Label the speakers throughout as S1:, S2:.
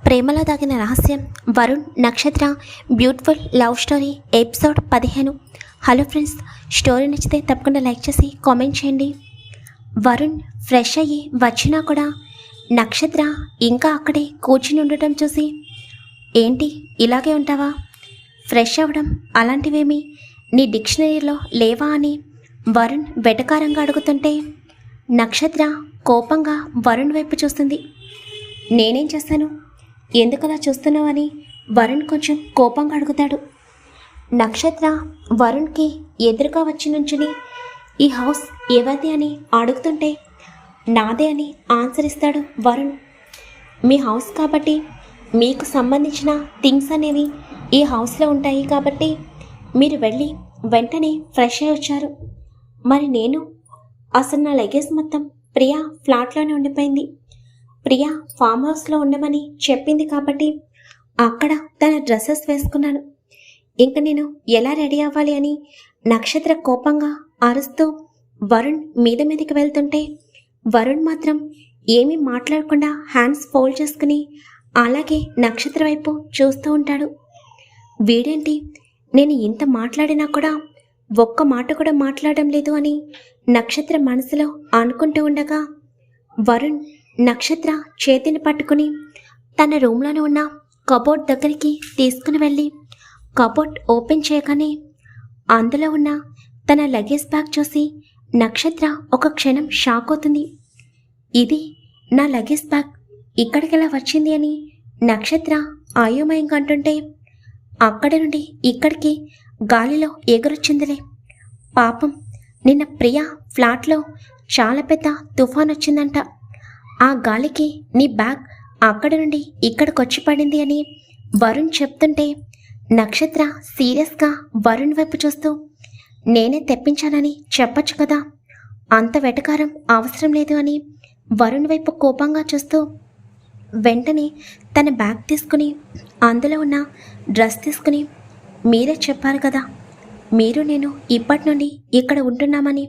S1: ప్రేమలో దాగిన రహస్యం వరుణ్ నక్షత్ర beautiful love story episode 15. Hello friends, story నచ్చితే తప్పకుండా లైక్ చేసి కామెంట్ చేయండి. వరుణ్ ఫ్రెష్ అయ్యి వచ్చినా కూడా నక్షత్ర ఇంకా అక్కడే కూర్చుని ఉండటం చూసి, ఏంటి ఇలాగే ఉంటావా, ఫ్రెష్ అవ్వడం అలాంటివేమీ నీ డిక్షనరీలో లేవా అని వరుణ్ వెటకారంగా అడుగుతుంటే, నక్షత్ర కోపంగా వరుణ్ వైపు చూస్తుంది. నేనేం చేస్తాను, ఎందుకలా చూస్తున్నావు అని వరుణ్ కొంచెం కోపంగా అడుగుతాడు. నక్షత్ర వరుణ్కి ఎదురుగా వచ్చి నుంచుని ఈ హౌస్ ఎవరిది అని అడుగుతుంటే, నాదే అని ఆన్సర్ ఇస్తాడు వరుణ్. మీ హౌస్ కాబట్టి మీకు సంబంధించిన థింగ్స్ అనేవి ఈ హౌస్లో ఉంటాయి కాబట్టి మీరు వెళ్ళి వెంటనే ఫ్రెష్ అయ్యి వచ్చారు. మరి నేను అసలు నా లగేజ్ మొత్తం ప్రియా ఫ్లాట్లోనే ఉండిపోయింది. ప్రియా ఫామ్ హౌస్లో ఉండమని చెప్పింది కాబట్టి అక్కడ తన డ్రెస్సెస్ వేసుకున్నాను. ఇంక నేను ఎలా రెడీ అవ్వాలి అని నక్షత్ర కోపంగా అరుస్తూ వరుణ్ మీదకి వెళ్తుంటే, వరుణ్ మాత్రం ఏమీ మాట్లాడకుండా హ్యాండ్స్ ఫోల్డ్ చేసుకుని అలాగే నక్షత్ర వైపు చూస్తూ ఉంటాడు. వీడేంటి నేను ఇంత మాట్లాడినా కూడా ఒక్క మాట కూడా మాట్లాడడం లేదు అని నక్షత్ర మనసులో అనుకుంటూ ఉండగా, వరుణ్ నక్షత్ర చేతిని పట్టుకుని తన రూమ్లోనే ఉన్న కబోర్డ్ దగ్గరికి తీసుకుని వెళ్ళి కబోర్డ్ ఓపెన్ చేయగానే అందులో ఉన్న తన లగేజ్ బ్యాగ్ చూసి నక్షత్ర ఒక క్షణం షాక్ అవుతుంది. ఇది నా లగేజ్ బ్యాగ్ ఇక్కడికెలా వచ్చింది అని నక్షత్ర అయోమయంగా అంటుంటే, అక్కడి నుండి ఇక్కడికి గాలిలో ఎగురొచ్చిందిలే. పాపం నిన్న ప్రియా ఫ్లాట్లో చాలా పెద్ద తుఫాన్ వచ్చిందంట. ఆ గాలికి నీ బ్యాగ్ అక్కడి నుండి ఇక్కడికొచ్చి పడింది అని వరుణ్ చెప్తుంటే, నక్షత్ర సీరియస్గా వరుణ్ వైపు చూస్తూ, నేనే తెప్పించానని చెప్పొచ్చు కదా, అంత వెటకారం అవసరం లేదు అని వరుణ్ వైపు కోపంగా చూస్తూ వెంటనే తన బ్యాగ్ తీసుకుని అందులో ఉన్న డ్రెస్ తీసుకుని, మీరే చెప్పారు కదా మీరు నేను ఇప్పటి నుండి ఇక్కడ ఉంటున్నామని,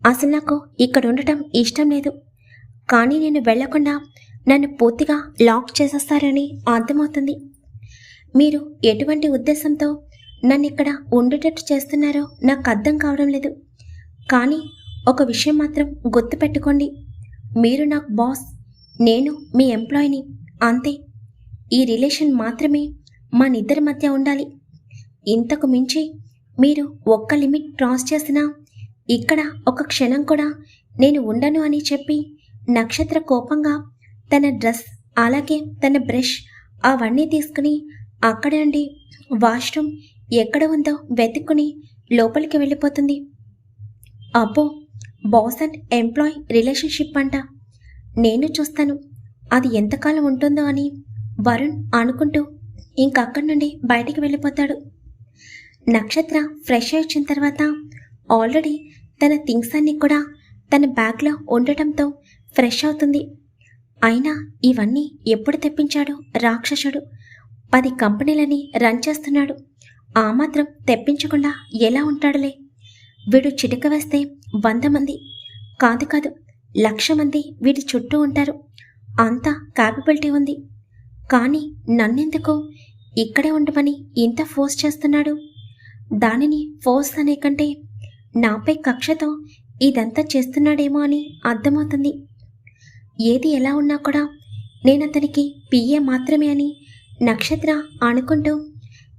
S1: అసలు నాకు ఇక్కడ ఉండటం ఇష్టం లేదు, కానీ నేను వెళ్లకుండా నన్ను పూర్తిగా లాక్ చేసేస్తారని అర్థమవుతుంది. మీరు ఎటువంటి ఉద్దేశంతో నన్ను ఇక్కడ ఉండేటట్టు చేస్తున్నారో నాకు అర్థం కావడం లేదు. కానీ ఒక విషయం మాత్రం గుర్తుపెట్టుకోండి, మీరు నాకు బాస్, నేను మీ ఎంప్లాయీని, అంతే. ఈ రిలేషన్ మాత్రమే మన ఇద్దరి మధ్య ఉండాలి. ఇంతకు మించి మీరు ఒక్క లిమిట్ క్రాస్ చేసినా ఇక్కడ ఒక క్షణం కూడా నేను ఉండను అని చెప్పి నక్షత్ర కోపంగా తన డ్రెస్ అలాగే తన బ్రష్ అవన్నీ తీసుకుని అక్కడ నుండి వాష్రూమ్ ఎక్కడ ఉందో వెతుక్కుని లోపలికి వెళ్ళిపోతుంది. అబ్బో, బాస్ అండ్ ఎంప్లాయ్ రిలేషన్షిప్ అంట, నేను చూస్తాను అది ఎంతకాలం ఉంటుందో అని వరుణ్ అనుకుంటూ ఇంకక్కడి నుండి బయటికి వెళ్ళిపోతాడు. నక్షత్ర ఫ్రెష్ అయి వచ్చిన తర్వాత ఆల్రెడీ తన థింగ్స్ అన్నీ కూడా తన బ్యాగ్లో ఉండటంతో ఫ్రెష్ అవుతుంది. అయినా ఇవన్నీ ఎప్పుడు తెప్పించాడు రాక్షసుడు? 10 కంపెనీలని రన్ చేస్తున్నాడు, ఆ మాత్రం తెప్పించకుండా ఎలా ఉంటాడులే. వీడు చిటిక వేస్తే 100 మంది కాదు 1,00,000 మంది వీడి చుట్టూ ఉంటారు, అంత క్యాపబిలిటీ ఉంది. కానీ నన్నెందుకు ఇక్కడే ఉండమని ఇంత ఫోర్స్ చేస్తున్నాడు? దానిని ఫోర్స్ అనే కంటే నాపై కక్షతో ఇదంతా చేస్తున్నాడేమో అని అర్థమవుతుంది. ఏది ఎలా ఉన్నా కూడా నేను అతనికి పిఏ మాత్రమే అని నక్షత్ర అనుకుంటూ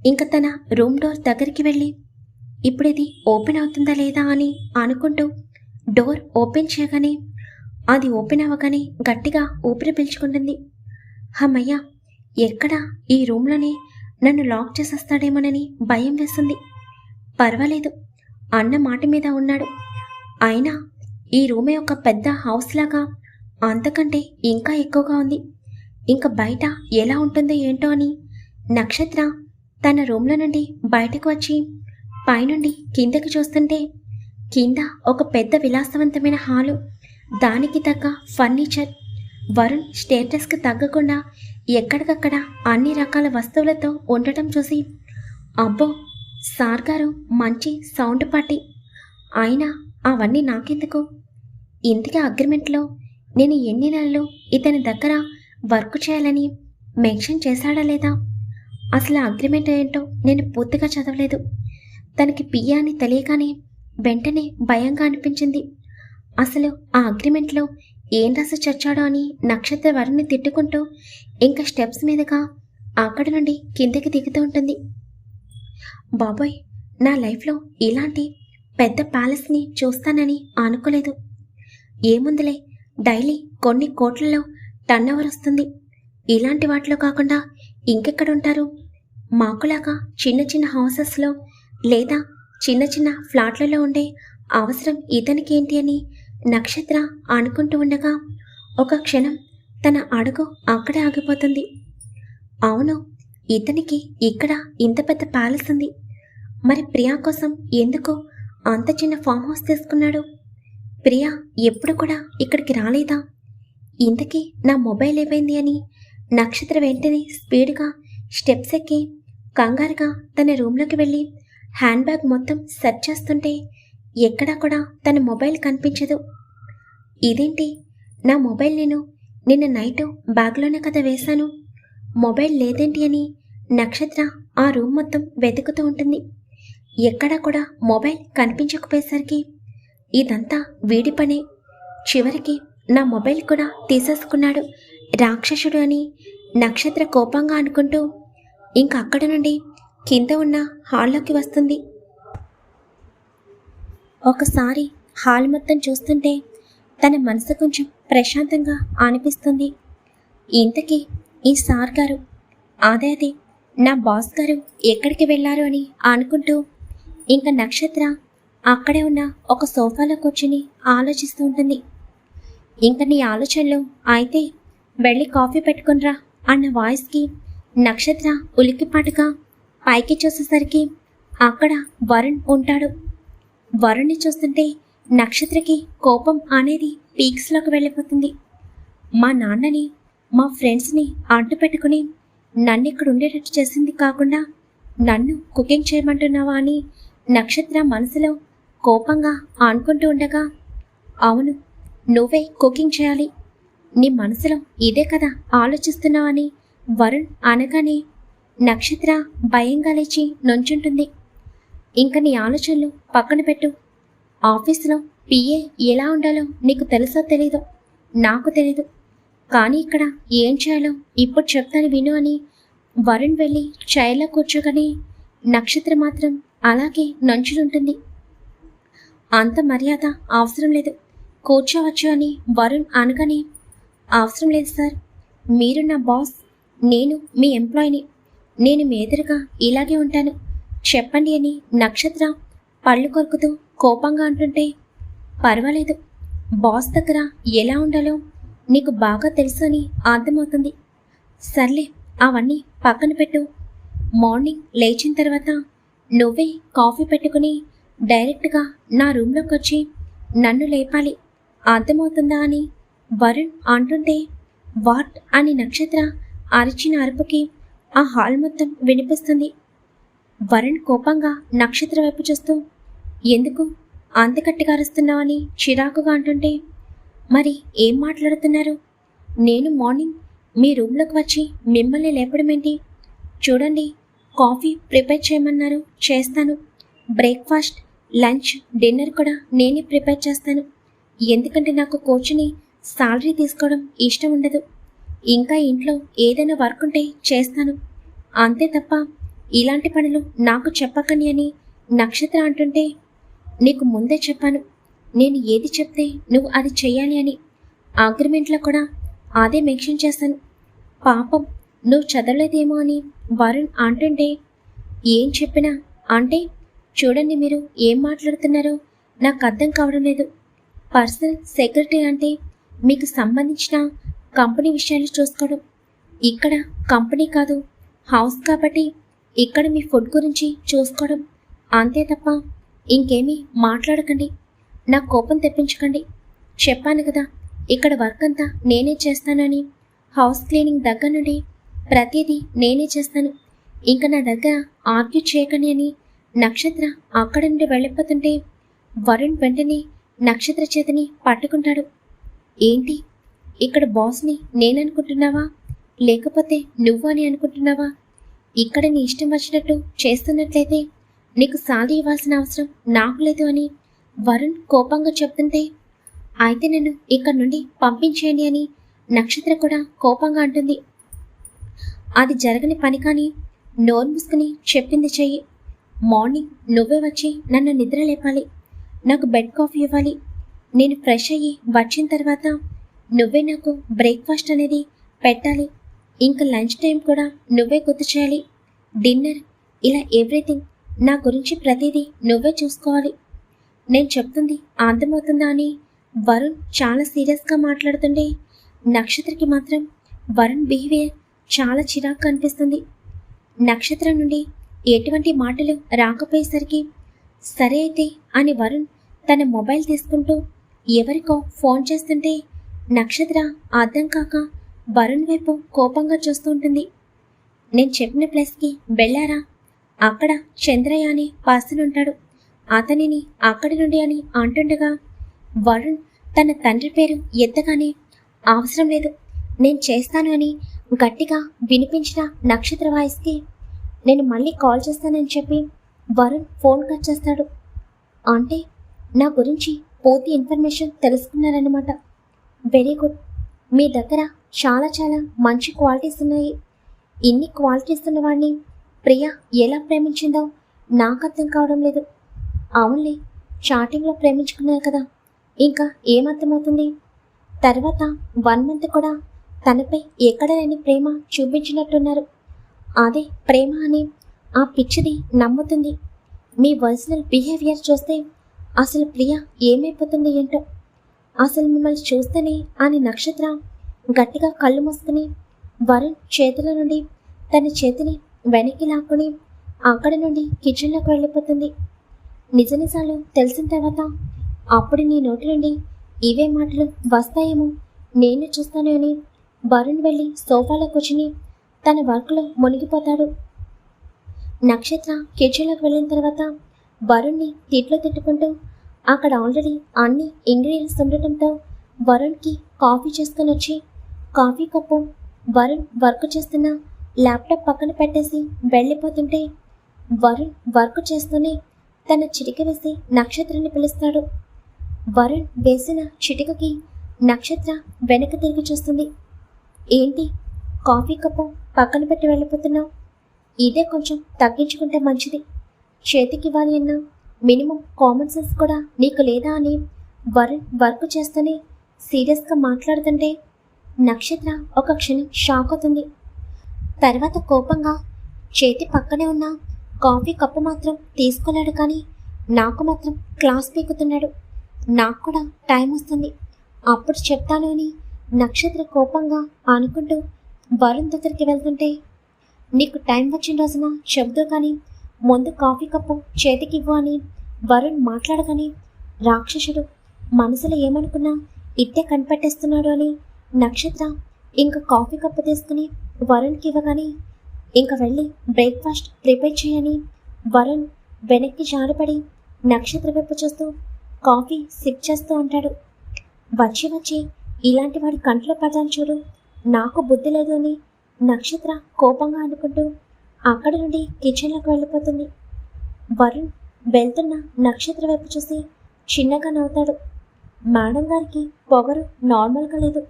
S1: ఇంక తన రూమ్ డోర్ దగ్గరికి వెళ్ళి ఇప్పుడు ఇది ఓపెన్ అవుతుందా లేదా అని అనుకుంటూ డోర్ ఓపెన్ చేయగానే అది ఓపెన్ అవ్వగానే గట్టిగా ఊపిరి పీల్చుకుంటుంది. అమ్మయ్య, ఎక్కడ ఈ రూమ్లోనే నన్ను లాక్ చేసేస్తాడేమోనని భయం వేస్తుంది. పర్వాలేదు, అన్న మాట మీద ఉన్నాడు. అయినా ఈ రూమే ఒక పెద్ద హౌస్ లాగా అంతకంటే ఇంకా ఎక్కువగా ఉంది. ఇంకా బయట ఎలా ఉంటుందో ఏంటో అని నక్షత్ర తన రూమ్లో నుండి బయటకు వచ్చి పైనుండి కిందకి చూస్తుంటే, కింద ఒక పెద్ద విలాసవంతమైన హాలు, దానికి తగ్గ ఫర్నిచర్, వరుణ్ స్టేటస్కి తగ్గకుండా ఎక్కడికక్కడ అన్ని రకాల వస్తువులతో ఉండటం చూసి, అబ్బో సార్ గారు మంచి సౌండ్ పార్టీ, అయినా అవన్నీ నాకెందుకు? ఇంతకీ అగ్రిమెంట్లో నేను ఎన్ని నెలలు ఇతని దగ్గర వర్క్ చేయాలని మెన్షన్ చేశాడా లేదా? అసలు అగ్రిమెంట్ ఏంటో నేను పూర్తిగా చదవలేదు. తనకి పియ్య అని తెలియగానే వెంటనే భయంగా అనిపించింది. అసలు ఆ అగ్రిమెంట్లో ఏం రాసి చచ్చాడో అని నక్షత్ర వరుణ్ణి తిట్టుకుంటూ ఇంకా స్టెప్స్ మీదుగా అక్కడి నుండి కిందకి దిగుతూ ఉంటుంది. బాబోయ్, నా లైఫ్లో ఇలాంటి పెద్ద ప్యాలెస్ని చూస్తానని అనుకోలేదు. ఏముందిలే, డైలీ కొన్ని కోట్లలో టర్న్ ఓవర్ వస్తుంది. ఇలాంటి వాటిలో కాకుండా ఇంకెక్కడుంటారు? మాకులాగా చిన్న చిన్న హౌసెస్లో లేదా చిన్న చిన్న ఫ్లాట్లలో ఉండే అవసరం ఇతనికి ఏంటి అని నక్షత్ర అనుకుంటూ ఉండగా ఒక క్షణం తన అడుగు అక్కడే ఆగిపోతుంది. అవును, ఇతనికి ఇక్కడ ఇంత పెద్ద ప్యాలెస్ ఉంది. మరి ప్రియా కోసం ఎందుకో అంత చిన్న ఫామ్ హౌస్ తీసుకున్నాడు? ప్రియా ఎప్పుడు కూడా ఇక్కడికి రాలేదా? ఇంతకీ నా మొబైల్ ఏమైంది అని నక్షత్ర వెంటనే స్పీడ్గా స్టెప్స్ ఎక్కి కంగారుగా తన రూమ్లోకి వెళ్ళి హ్యాండ్ బ్యాగ్ మొత్తం సెర్చ్ చేస్తుంటే ఎక్కడా కూడా తన మొబైల్ కనిపించదు. ఇదేంటి, నా మొబైల్ నేను నిన్న నైట్ బ్యాగ్లోనే కదా వేశాను, మొబైల్ లేదేంటి అని నక్షత్ర ఆ రూమ్ మొత్తం వెతుకుతూ ఉంటుంది. ఎక్కడా కూడా మొబైల్ కనిపించకపోయేసరికి ఇదంతా వీడి పనే, చివరికి నా మొబైల్ కూడా తీసేసుకున్నాడు రాక్షసుడు అని నక్షత్ర కోపంగా అనుకుంటూ ఇంక అక్కడ నుండి కింద ఉన్న హాల్లోకి వస్తుంది. ఒకసారి హాల్ మొత్తం చూస్తుంటే తన మనసు కొంచెం ప్రశాంతంగా అనిపిస్తుంది. ఇంతకీ ఈ సార్ గారు, అదే నా బాస్ గారు ఎక్కడికి వెళ్ళారు అని అనుకుంటూ ఇంకా నక్షత్ర అక్కడే ఉన్న ఒక సోఫాలో కూర్చుని ఆలోచిస్తూ ఉంటుంది. ఇంక నీ ఆలోచనలు అయితే వెళ్ళి కాఫీ పెట్టుకునిరా అన్న వాయిస్కి నక్షత్ర ఉలిక్కిపాటుగా పైకి చూసేసరికి అక్కడ వరుణ్ ఉంటాడు. వరుణ్ణి చూస్తుంటే నక్షత్రకి కోపం అనేది పీక్స్లోకి వెళ్ళిపోతుంది. మా నాన్నని మా ఫ్రెండ్స్ని అడ్డు పెట్టుకుని నన్ను ఇక్కడ ఉండేటట్టు చేసింది కాకుండా నన్ను కుకింగ్ చేయమంటున్నావా అని నక్షత్ర మనసులో కోపంగా అనుకుంటూ ఉండగా, అవును, నువ్వే కుకింగ్ చేయాలి, నీ మనసులో ఇదే కదా ఆలోచిస్తున్నావని వరుణ్ అనగానే నక్షత్ర భయంగా లేచి నుంచుంటుంది. ఇంక నీ ఆలోచనలు పక్కన పెట్టు. ఆఫీసులో పిఏ ఎలా ఉండాలో నీకు తెలుసో తెలీదో, నాకు తెలీదు, కానీ ఇక్కడ ఏం చేయాలో ఇప్పుడు చెప్తాను విను అని వరుణ్ వెళ్ళి చైర్లో కూర్చోగానే నక్షత్ర మాత్రం అలాగే నుంచుంటుంది. అంత మర్యాద అవసరం లేదు, కూర్చోవచ్చు అని వరుణ్ అనగానే, అవసరం లేదు సార్, మీరు నా బాస్, నేను మీ ఎంప్లాయీని, నేను మీ ఎదురుగా ఇలాగే ఉంటాను, చెప్పండి అని నక్షత్ర పళ్ళు కొరుకుతూ కోపంగా అంటుంటే, పర్వాలేదు, బాస్ దగ్గర ఎలా ఉండాలో నీకు బాగా తెలుసు అని అర్థమవుతుంది. సర్లే, అవన్నీ పక్కన పెట్టు. మార్నింగ్ లేచిన తర్వాత నువ్వే కాఫీ పెట్టుకుని డైరెక్ట్గా నా రూమ్లోకి వచ్చి నన్ను లేపాలి, అర్థమవుతుందా అని వరుణ్ అంటుంటే, వాట్ అని నక్షత్ర అరిచిన అరుపుకి ఆ హాల్ మొత్తం వినిపిస్తుంది. వరుణ్ కోపంగా నక్షత్ర వైపు చూస్తూ, ఎందుకు అంత గట్టిగా అరుస్తున్నావని చిరాకుగా అంటుంటే, మరి ఏం మాట్లాడుతున్నారు? నేను మార్నింగ్ మీ రూమ్లోకి వచ్చి మిమ్మల్ని లేపడమేంటి? చూడండి, కాఫీ ప్రిపేర్ చేయమన్నారు, చేస్తాను. బ్రేక్ఫాస్ట్, లంచ్, డిన్నర్ కూడా నేనే ప్రిపేర్ చేస్తాను. ఎందుకంటే నాకు కూర్చుని సాలరీ తీసుకోవడం ఇష్టం ఉండదు. ఇంకా ఇంట్లో ఏదైనా వర్క్ ఉంటే చేస్తాను, అంతే తప్ప ఇలాంటి పనులు నాకు చెప్పకండి అని నక్షత్ర అంటుంటే, నీకు ముందే చెప్పాను, నేను ఏది చెప్తే నువ్వు అది చెయ్యాలి అని. అగ్రిమెంట్లో కూడా అదే మెన్షన్ చేస్తాను. పాపం నువ్వు చదవలేదేమో అని వరుణ్ అంటుంటే, ఏం చెప్పినా అంటే చూడండి, మీరు ఏం మాట్లాడుతున్నారో నాకు అర్థం కావడం లేదు. పర్సనల్ సెక్రటరీ అంటే మీకు సంబంధించిన కంపెనీ విషయాలు చూసుకోవడం, ఇక్కడ కంపెనీ కాదు హౌస్ కాబట్టి ఇక్కడ మీ ఫుడ్ గురించి చూసుకోవడం, అంతే తప్ప ఇంకేమీ మాట్లాడకండి, నా కోపం తెప్పించకండి. చెప్పాను కదా, ఇక్కడ వర్క్ అంతా నేనే చేస్తానని. హౌస్ క్లీనింగ్ దగ్గర నుండి ప్రతిదీ నేనే చేస్తాను, ఇంకా నా దగ్గర ఆర్గ్యూ చేయకండి అని నక్షత్ర అక్కడ నుండి వెళ్ళిపోతుంటే వరుణ్ వెంటనే నక్షత్ర చేతిని పట్టుకుంటాడు. ఏంటి, ఇక్కడ బాస్ని నేననుకుంటున్నావా? లేకపోతే నువ్వు అని అనుకుంటున్నావా? ఇక్కడ నీ ఇష్టం వచ్చినట్టు చేస్తున్నట్లయితే నీకు సాలరీ ఇవ్వాల్సిన అవసరం నాకు లేదు అని వరుణ్ కోపంగా చెప్తుంటే, అయితే నన్ను ఇక్కడ నుండి పంపించేయండి అని నక్షత్ర కూడా కోపంగా అంటుంది. అది జరగని పని కానీ నోరు మూసుకుని చెప్పింది చెయ్యి. మార్నింగ్ నువ్వే వచ్చి నన్ను నిద్ర లేపాలి, నాకు బెడ్ కాఫీ ఇవ్వాలి. నేను ఫ్రెష్ అయ్యి వచ్చిన తర్వాత నువ్వే నాకు బ్రేక్ఫాస్ట్ అనేది పెట్టాలి. ఇంకా లంచ్ టైం కూడా నువ్వే గుర్తు చేయాలి. డిన్నర్, ఇలా ఎవ్రీథింగ్ నా గురించి ప్రతిదీ నువ్వే చూసుకోవాలి. నేను చెప్తుంది అర్థమవుతుందా అని వరుణ్ చాలా సీరియస్గా మాట్లాడుతుండే నక్షత్రకి మాత్రం వరుణ్ బిహేవియర్ చాలా చిరాకు అనిపిస్తుంది. నక్షత్రం నుండి ఎటువంటి మాటలు రాకపోయేసరికి సరే అయితే అని వరుణ్ తన మొబైల్ తీసుకుంటూ ఎవరికో ఫోన్ చేస్తుంటే నక్షత్ర అర్థం కాక వరుణ్ వైపు కోపంగా చూస్తూ ఉంటుంది. నేను చెప్పిన ప్లేస్కి వెళ్ళారా? అక్కడ చంద్రయ్య అనే పర్సన్ ఉంటాడు, అతనిని అక్కడి నుండి అని అంటుండగా వరుణ్ తన తండ్రి పేరు ఎత్తగానే అవసరం లేదు, నేను చేస్తాను అని గట్టిగా వినిపించిన నక్షత్ర వాయిస్కి నేను మళ్ళీ కాల్ చేస్తానని చెప్పి వరుణ్ ఫోన్ కట్ చేస్తాడు. అంటే నా గురించి పూర్తి ఇన్ఫర్మేషన్ తెలుసుకున్నారన్నమాట. వెరీ గుడ్, మీ దగ్గర చాలా చాలా మంచి క్వాలిటీస్ ఉన్నాయి. ఇన్ని క్వాలిటీస్ ఉన్నవాడిని ప్రియ ఎలా ప్రేమించిందో నాకు అర్థం కావడం లేదు. అవునులే, చాటింగ్లో ప్రేమించుకున్నారు కదా, ఇంకా ఏమర్థమవుతుంది? తర్వాత 1 మంత్ కూడా తనపై ఎక్కడ లేని ప్రేమ చూపించినట్టున్నారు. అదే ప్రేమ అని ఆ పిచ్చిది నమ్ముతుంది. మీ పర్సనల్ బిహేవియర్ చూస్తే అసలు ప్రియ ఏమైపోతుంది ఏంటో. అసలు మిమ్మల్ని చూస్తేనే అని నక్షత్ర గట్టిగా కళ్ళు మూసుకుని వరుణ్ చేతుల నుండి తన చేతిని వెనక్కి లాక్కుని అక్కడి నుండి కిచెన్లోకి వెళ్ళిపోతుంది. నిజ నిజాలు తెలిసిన తర్వాత అప్పుడు నీ నోటి నుండి ఇవే మాటలు వస్తాయేమో నేను చూస్తాను అని వరుణ్ వెళ్ళి సోఫాలో కూర్చుని తన వర్క్లో మునిగిపోతాడు. నక్షత్ర కిచెన్లోకి వెళ్ళిన తర్వాత వరుణ్ని తిట్లో తిట్టుకుంటూ అక్కడ ఆల్రెడీ అన్ని ఇంగ్రీడియంట్స్ ఉండటంతో వరుణ్కి కాఫీ చేసుకుని వచ్చి కాఫీ కప్పు వరుణ్ వర్క్ చేస్తున్న ల్యాప్టాప్ పక్కన పెట్టేసి వెళ్ళిపోతుంటే వరుణ్ వర్క్ చేస్తూనే తన చిటిక వేసి నక్షత్రాన్ని పిలుస్తాడు. వరుణ్ వేసిన చిటికకి నక్షత్ర వెనక తిరిగి చూస్తుంది. ఏంటి, కాఫీ కప్పు పక్కన పెట్టి వెళ్ళిపోతున్నావు? ఇదే కొంచెం తగ్గించుకుంటే మంచిది. చేతికివ్వాలి అన్నా మినిమం కామన్ సెన్స్ కూడా నీకు లేదా అని వరుణ్ వర్క్ చేస్తూనే సీరియస్గా మాట్లాడుతుంటే నక్షత్ర ఒక క్షణం షాక్ అవుతుంది. తర్వాత కోపంగా చేతి పక్కనే ఉన్న కాఫీ కప్పు మాత్రం తీసుకోలేడు, కానీ నాకు మాత్రం క్లాస్ పీకుతున్నాడు. నాకు కూడా టైం వస్తుంది, అప్పుడు చెప్తాను అని నక్షత్ర కోపంగా అనుకుంటూ వరుణ్ దగ్గరికి వెళ్తుంటే, నీకు టైం వచ్చిన రోజున చెబుతూ కానీ ముందు కాఫీ కప్పు చేతికివ్వు అని వరుణ్ మాట్లాడగానే రాక్షసుడు మనసులో ఏమనుకున్నా ఇట్టే కనిపెట్టేస్తున్నాడు అని నక్షత్ర ఇంకా కాఫీ కప్పు తీసుకుని వరుణ్కి ఇవ్వగానే ఇంకా వెళ్ళి బ్రేక్ఫాస్ట్ ప్రిపేర్ చేయని వరుణ్ వెనక్కి జారిపడి నక్షత్ర వైపు చూస్తూ కాఫీ సిప్ చేస్తూ ఉంటాడు. వచ్చి వచ్చి ఇలాంటి వాడి కంట్లో పడ్డాను చూడు, నాకు బుద్ధి లేదు అని నక్షత్ర కోపంగా అనుకుంటూ అక్కడి నుండి కిచెన్లోకి వెళ్ళిపోతుంది. వరుణ్ వెళ్తున్న నక్షత్ర వైపు చూసి చిన్నగా నవ్వుతాడు. మేడం గారికి పొగరు నార్మల్గా లేదు.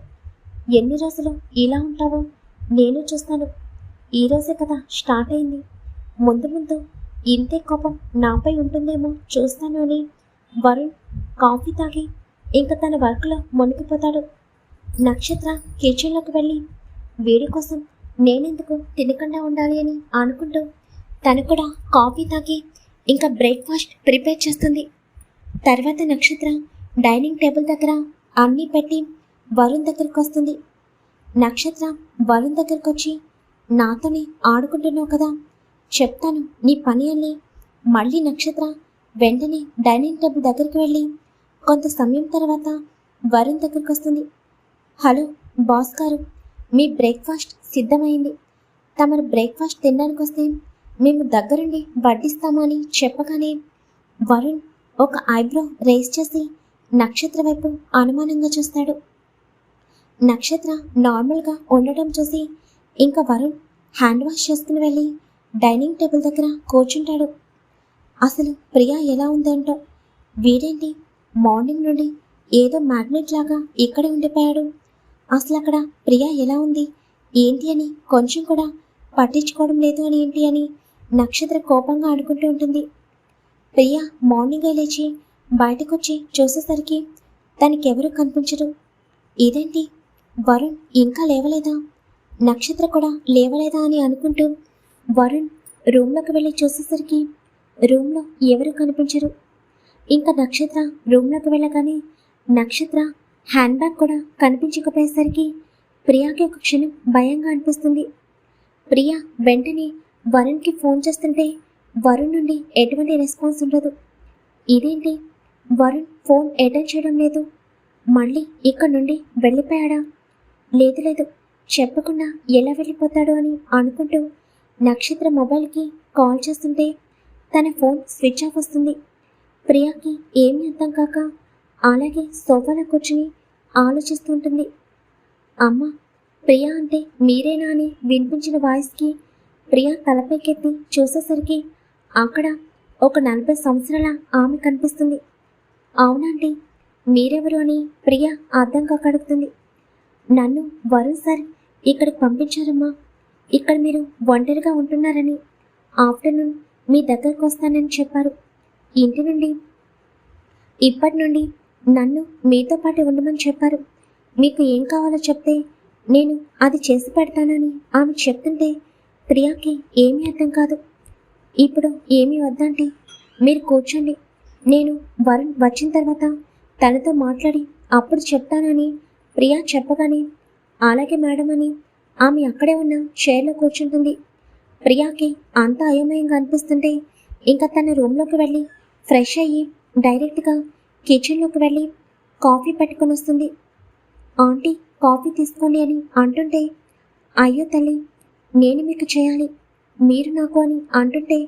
S1: ఎన్ని రోజులు ఇలా ఉంటావో నేను చూస్తాను. ఈరోజే కదా స్టార్ట్ అయింది, ముందు ముందు ఇంతే కోపం నాపై ఉంటుందేమో చూస్తాను అని వరుణ్ కాఫీ తాగి ఇంకా తన వర్క్లో మునిగిపోతాడు. నక్షత్ర కిచెన్లోకి వెళ్ళి వీడి కోసం నేనెందుకు తినకుండా ఉండాలి అని అనుకుంటూ తను కూడా కాఫీ తాగి ఇంకా బ్రేక్ఫాస్ట్ ప్రిపేర్ చేస్తుంది. తర్వాత నక్షత్ర డైనింగ్ టేబుల్ దగ్గర అన్నీ పెట్టి వరుణ్ దగ్గరకు వస్తుంది. నక్షత్ర వరుణ్ దగ్గరకు వచ్చి, నాతోనే ఆడుకుంటున్నావు కదా, చెప్తాను నీ పని అని మళ్ళీ నక్షత్ర వెంటనే డైనింగ్ టేబుల్ దగ్గరికి వెళ్ళి కొంత సమయం తర్వాత వరుణ్ దగ్గరికి వస్తుంది. హలో బాస్ గారు, మీ బ్రేక్ఫాస్ట్ సిద్ధమైంది. తమరు బ్రేక్ఫాస్ట్ తినడానికి వస్తే మేము దగ్గరుండి వడ్డిస్తామని చెప్పగానే వరుణ్ ఒక ఐబ్రో రేస్ చేసి నక్షత్ర వైపు అనుమానంగా చూస్తాడు. నక్షత్ర నార్మల్గా ఉండటం చూసి ఇంకా వరుణ్ హ్యాండ్ వాష్ చేసుకుని వెళ్ళి డైనింగ్ టేబుల్ దగ్గర కూర్చుంటాడు. అసలు ప్రియా ఎలా ఉందంటో, వీడేంటి మార్నింగ్ నుండి ఏదో మ్యాగ్నెట్ లాగా ఇక్కడే ఉండిపోయాడు. అసలు అక్కడ ప్రియా ఎలా ఉంది ఏంటి అని కొంచెం కూడా పట్టించుకోవడం లేదు అని ఏంటి అని నక్షత్ర కోపంగా అనుకుంటూ ఉంటుంది. ప్రియా మార్నింగే లేచి బయటకొచ్చి చూసేసరికి తనకెవరూ కనిపించరు. ఇదేంటి వరుణ్ ఇంకా లేవలేదా, నక్షత్ర కూడా లేవలేదా అని అనుకుంటూ వరుణ్ రూమ్లోకి వెళ్ళి చూసేసరికి రూమ్లో ఎవరు కనిపించరు. ఇంకా నక్షత్ర రూమ్లోకి వెళ్ళగానే నక్షత్ర హ్యాండ్ బ్యాగ్ కూడా కనిపించకపోయేసరికి ప్రియాకి ఒక క్షణం భయంగా అనిపిస్తుంది. ప్రియా వెంటనే వరుణ్కి ఫోన్ చేస్తుంటే వరుణ్ నుండి ఎటువంటి రెస్పాన్స్ ఉండదు. ఇదేంటి వరుణ్ ఫోన్ అటెండ్ చేయడం లేదు, మళ్ళీ ఇక్కడ నుండి వెళ్ళిపోయాడా, లేదు లేదు చెప్పకుండా ఎలా వెళ్ళిపోతాడు అని అనుకుంటూ నక్షత్ర మొబైల్కి కాల్ చేస్తుంటే తన ఫోన్ స్విచ్ ఆఫ్ వస్తుంది. ప్రియాకి ఏమీ అర్థం కాక అలాగే సోఫాలో కూర్చుని ఆలోచిస్తూ ఉంటుంది. అమ్మ, ప్రియా అంటే మీరేనా అని వినిపించిన వాయిస్కి ప్రియా తలపైకెత్తి చూసేసరికి అక్కడ ఒక 40 సంవత్సరాల ఆమె కనిపిస్తుంది. అవునండి, మీరెవరు అని ప్రియా అర్థం కాక అడుగుతుంది. నన్ను వరుణ్ సార్ ఇక్కడికి పంపించారమ్మా. ఇక్కడ మీరు ఒంటరిగా ఉంటున్నారని, ఆఫ్టర్నూన్ మీ దగ్గరకు వస్తానని చెప్పారు. ఇంటి నుండి ఇప్పటి నుండి నన్ను మీతో పాటు ఉండమని చెప్పారు. మీకు ఏం కావాలో చెప్తే నేను అది చేసి పెడతానని ఆమె చెప్తుంటే ప్రియాకి ఏమీ అర్థం కాదు. ఇప్పుడు ఏమీ వద్దంటే మీరు కూర్చోండి, నేను వరుణ్ వచ్చిన తర్వాత తనతో మాట్లాడి అప్పుడు చెప్తానని ప్రియా చెప్పగానే అలాగే మేడం అని ఆమె అక్కడే ఉన్న చైర్లో కూర్చుంటుంది. ప్రియాకి అంత అయోమయంగా అనిపిస్తుంటే ఇంకా తన రూమ్లోకి వెళ్ళి ఫ్రెష్ అయ్యి డైరెక్ట్గా కిచెన్లోకి వెళ్ళి కాఫీ పెట్టుకొని వస్తుంది. ఆంటీ కాఫీ తీసుకోండి అని అంటుంటే, అయ్యో తల్లి, నేను మీకు చేయాలి, మీరు నాకు అని అంటుంటే,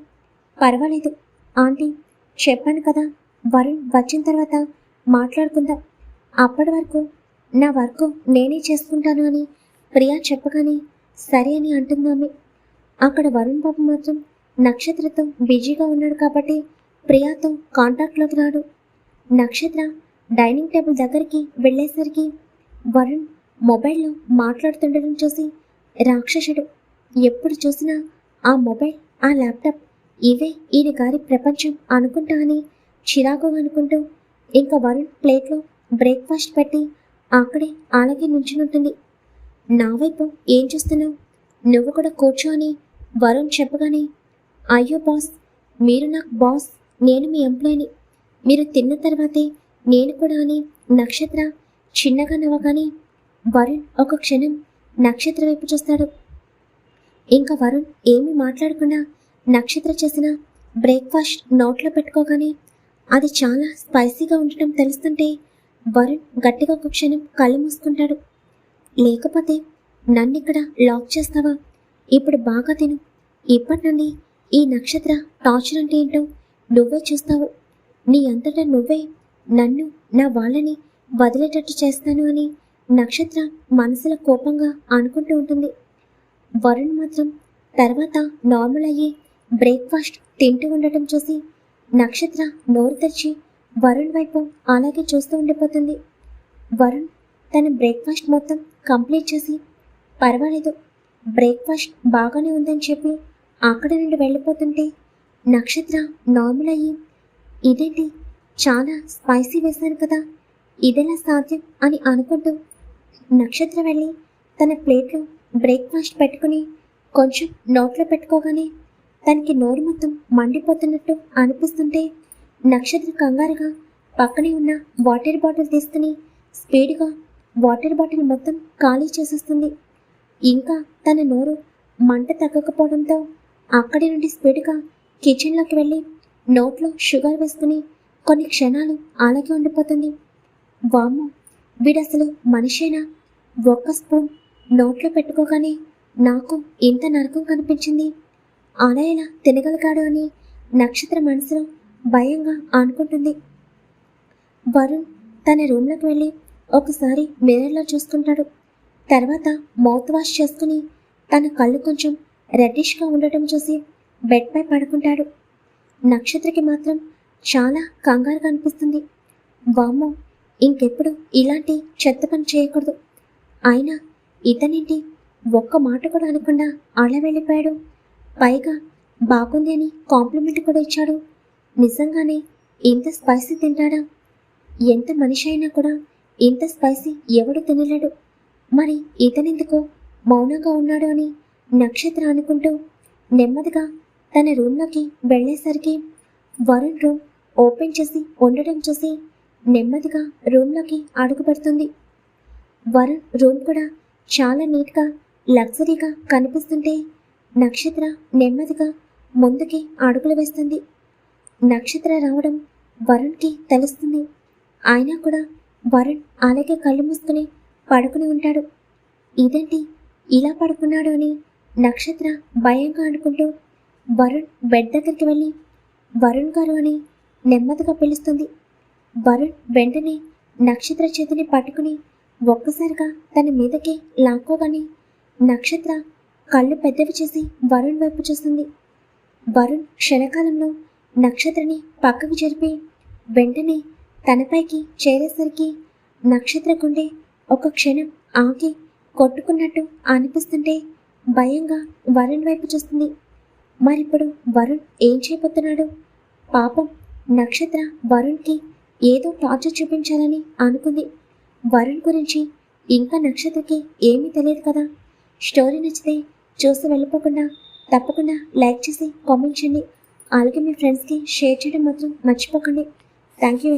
S1: పర్వాలేదు ఆంటీ, చెప్పాను కదా వరుణ్ వచ్చిన తర్వాత మాట్లాడుకుందాం, అప్పటి వరకు నా వర్క్ నేనే చేసుకుంటాను అని ప్రియా చెప్పగానే సరే అని అంటుందామె. అక్కడ వరుణ్ బాబు మాత్రం నక్షత్రతో బిజీగా ఉన్నాడు కాబట్టి ప్రియాతో కాంటాక్ట్లోకి రాడు. నక్షత్ర డైనింగ్ టేబుల్ దగ్గరికి వెళ్ళేసరికి వరుణ్ మొబైల్లో మాట్లాడుతుండడం చూసి రాక్షసుడు, ఎప్పుడు చూసినా ఆ మొబైల్ ఆ ల్యాప్టాప్ ఇవే ఈయన గారి ప్రపంచం అనుకుంటా అని చిరాకు అనుకుంటూ ఇంకా వరుణ్ ప్లేట్లో బ్రేక్ఫాస్ట్ పెట్టి అక్కడే అలాగే నుంచునుంటుంది. నా వైపు ఏం చూస్తున్నావు, నువ్వు కూడా కూర్చో అని వరుణ్ చెప్పగానే, అయ్యో బాస్, మీరు నాకు బాస్, నేను మీ ఎంప్లాయీని, మీరు తిన్న తర్వాతే నేను కూడా అని నక్షత్ర చిన్నగా నవ్వగానే వరుణ్ ఒక క్షణం నక్షత్ర వైపు చూస్తాడు. ఇంకా వరుణ్ ఏమీ మాట్లాడకుండా నక్షత్ర చేసిన బ్రేక్ఫాస్ట్ నోట్లో పెట్టుకోగానే అది చాలా స్పైసీగా ఉండటం తెలుస్తుంటే వరుణ్ గట్టిగా ఒక క్షణం కళ్ళు మూసుకుంటాడు. లేకపోతే నన్నిక్కడ లాక్ చేస్తావా, ఇప్పుడు బాగా తిను, ఇప్పటి నుండి ఈ నక్షత్ర టార్చర్ అంటే ఏంటో నువ్వే చూస్తావు, నీ అంతటా నువ్వే నన్ను నా వాళ్ళని వదిలేటట్టు చేస్తాను అని నక్షత్ర మనసులో కోపంగా అనుకుంటూ ఉంటుంది. వరుణ్ మాత్రం తర్వాత నార్మల్ అయ్యి బ్రేక్ఫాస్ట్ తింటూ ఉండటం చూసి నక్షత్ర నోరు తెరిచి వరుణ్ వైపు అలాగే చూస్తూ ఉండిపోతుంది. వరుణ్ తన బ్రేక్ఫాస్ట్ మొత్తం కంప్లీట్ చేసి పర్వాలేదు, బ్రేక్ఫాస్ట్ బాగానే ఉందని చెప్పి అక్కడి నుండి వెళ్ళిపోతుంటే నక్షత్ర నార్మల్ అయ్యి, ఇదేంటి చాలా స్పైసీ వేశాను కదా, ఇదెలా సాధ్యం అని అనుకుంటూ నక్షత్ర వెళ్ళి తన ప్లేట్లో బ్రేక్ఫాస్ట్ పెట్టుకుని కొంచెం నోట్లో పెట్టుకోగానే తనకి నోరు మొత్తం మండిపోతున్నట్టు అనిపిస్తుంటే నక్షత్ర కంగారుగా పక్కనే ఉన్న వాటర్ బాటిల్ తీసుకుని స్పీడ్గా వాటర్ బాటిల్ మొత్తం ఖాళీ చేసేస్తుంది. ఇంకా తన నోరు మంట తగ్గకపోవడంతో అక్కడి నుండి స్పీడ్గా కిచెన్లోకి వెళ్ళి నోట్లో షుగర్ వేసుకుని కొన్ని క్షణాలు అలాగే ఉండిపోతుంది. వామ్మో, వీడసలు మనిషేనా, ఒక్క స్పూన్ నోట్లో పెట్టుకోగానే నాకు ఇంత నరకం కనిపించింది, అలా ఎలా తినగలిగాడు అని నక్షత్ర మనసులో భయంగా అనుకుంటుంది. వరుణ్ తన రూమ్లోకి వెళ్ళి ఒకసారి మిర్రర్లో చూసుకుంటాడు. తర్వాత మౌత్ వాష్ చేసుకుని తన కళ్ళు కొంచెం రెడ్డిష్గా ఉండటం చూసి బెడ్పై పడుకుంటాడు. నక్షత్రకి మాత్రం చాలా కంగారుగా అనిపిస్తుంది. వామ్మో, ఇంకెప్పుడు ఇలాంటి చెత్త పని చేయకూడదు. అయినా ఇతనేంటి ఒక్క మాట కూడా అనకుండా అలా వెళ్ళిపోయాడు. పైగా బాగుంది అని కాంప్లిమెంట్ కూడా ఇచ్చాడు. నిజంగానే ఇంత స్పైసీ తింటాడా? ఎంత మనిషి అయినా కూడా ఇంత స్పైసీ ఎవడు తినలేడు. మరి ఇతనెందుకు మౌనంగా ఉన్నాడు అని నక్షత్ర అనుకుంటూ నెమ్మదిగా తన రూమ్లోకి వెళ్ళేసరికి వరుణ్ రూమ్ ఓపెన్ చేసి ఉండడం చూసి నెమ్మదిగా రూమ్లోకి అడుగు పెడుతుంది. వరుణ్ రూమ్ కూడా చాలా నీట్గా లగ్జరీగా కనిపిస్తుంటే నక్షత్ర నెమ్మదిగా ముందుకి అడుగులు వేస్తుంది. నక్షత్ర రావడం వరుణ్కి తెలుస్తుంది. అయినా కూడా వరుణ్ అలాగే కళ్ళు మూసుకుని పడుకుని ఉంటాడు. ఇదేంటి ఇలా పడుకున్నాడు అని నక్షత్ర భయంగా అనుకుంటూ వరుణ్ బెడ్ దగ్గరికి వెళ్ళి వరుణ్ గారు అని నెమ్మదిగా పిలుస్తుంది. వరుణ్ వెంటనే నక్షత్ర చేతిని పట్టుకుని ఒక్కసారిగా తన మీదకి లాక్కోగాని నక్షత్ర కళ్ళు పెద్దవి చేసి వరుణ్ వైపు చూస్తుంది. వరుణ్ క్షణకాలంలో నక్షత్రని పక్కకు జరిపి వెంటనే తనపైకి చేరేసరికి నక్షత్ర గుండె ఒక క్షణం ఆగి కొట్టుకున్నట్టు అనిపిస్తుంటే భయంగా వరుణ్ వైపు చూస్తుంది. మరిప్పుడు వరుణ్ ఏం చేయబోతున్నాడు? పాపం నక్షత్ర వరుణ్కి ఏదో టార్చర్ చూపించాలని అనుకుంది. వరుణ్ గురించి ఇంకా నక్షత్రకి ఏమీ తెలియదు కదా. స్టోరీ నచ్చితే చూసి వెళ్ళిపోకుండా తప్పకుండా లైక్ చేసి కామెంట్ చేయండి. అలాగే మీ ఫ్రెండ్స్కి షేర్ చేయడం మాత్రం మర్చిపోకండి. Thank you.